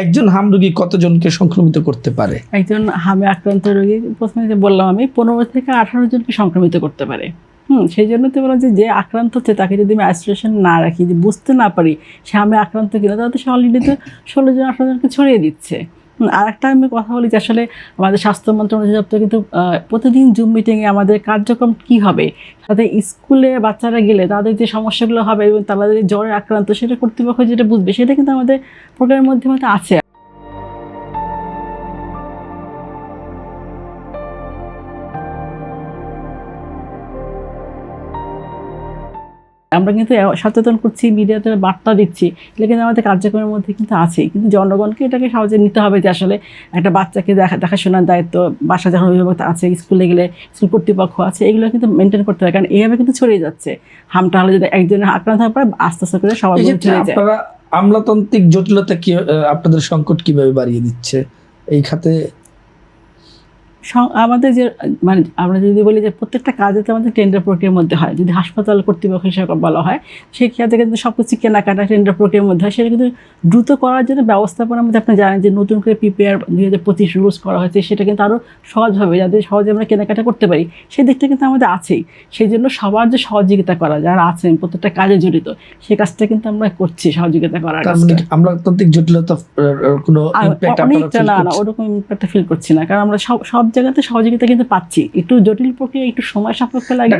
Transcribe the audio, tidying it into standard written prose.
একজন হাম রোগী কতজনকে সংক্রমিত করতে পারে? একজন হামে আক্রান্ত রোগী প্রথমে যে বললাম আমি 15 থেকে 18 জনকে সংক্রমিত করতে পারে। সেই জন্য তো বললাম যে আক্রান্ত হচ্ছে তাকে যদি আমি আইসোলেশন না রাখি, যে বুঝতে না পারি সে হামে আক্রান্ত কিনা, তাহলে তো সে অলরেডি তো 16 জন 18 জনকে ছড়িয়ে দিচ্ছে। আর একটা আমি কথা বলি যে আসলে আমাদের স্বাস্থ্য মন্ত্রণালয় অধিদপ্তর কিন্তু প্রতিদিন জুম মিটিংয়ে আমাদের কার্যক্রম কী হবে, সাথে স্কুলে বাচ্চারা গেলে তাদের যে সমস্যাগুলো হবে এবং তাদের যে জ্বরে আক্রান্ত সেটা কর্তৃপক্ষ যেটা বুঝবে সেটা কিন্তু আমাদের প্রোগ্রামের মধ্যে আছে। আমরা কিন্তু সচেতন করছি, মিডিয়াতে বার্তা দিচ্ছি, এটা কিন্তু আমাদের কার্যক্রমের মধ্যে কিন্তু আছেই। কিন্তু জনগণকে এটাকে সহজে নিতে হবে যে আসলে একটা বাচ্চাকে দেখাশোনার দায়িত্ব বাসা যখন অভিভাবক আছে, স্কুলে গেলে স্কুল কর্তৃপক্ষ আছে, এগুলো কিন্তু মেনটেন করতে হবে। কারণ এইভাবে কিন্তু ছড়িয়ে যাচ্ছে। হামটা হলে যদি একজনের আক্রান্ত হওয়ার পরে আস্তে আস্তে করে সবার মধ্যে ছড়িয়ে যায়। আপনারা আমলাতান্ত্রিক জটিলতা কি আপনাদের সংকট কিভাবে বাড়িয়ে দিচ্ছে এই খাতে? আমাদের যে মানে আমরা যদি বলি যে প্রত্যেকটা কাজে তো আমাদের টেন্ডার প্রক্রিয়ার মধ্যে হয়। যদি হাসপাতাল কর্তৃপক্ষ হিসেবে বলা হয়, সেই ক্ষেত্রে কিন্তু সব কিছু কেনাকাটা টেন্ডার প্রক্রিয়ার মধ্যে হয়। সেটা কিন্তু দ্রুত করার জন্য ব্যবস্থাপনার মধ্যে আপনি জানেন যে নতুন করে PPR 2025 রুলস করা হয়েছে, সেটা কিন্তু আরও সহজ হবে, যাতে সহজে আমরা কেনাকাটা করতে পারি। সেই দিকটা কিন্তু আমাদের আছেই। সেই জন্য সবার যে সহযোগিতা করা, যারা আছেন প্রত্যেকটা কাজে জড়িত, সেই কাজটা কিন্তু আমরা করছি সহযোগিতা করার। আমলাতান্ত্রিক জটিলতা কোনো অনেকটা না, ওরকম ইম্প্যাক্টটা ফিল করছি না, কারণ আমরা সব জায়গাতে সহযোগিতা কিন্তু পাচ্ছি। একটু জটিল প্রক্রিয়া, একটু সময় সাপেক্ষ লাগে।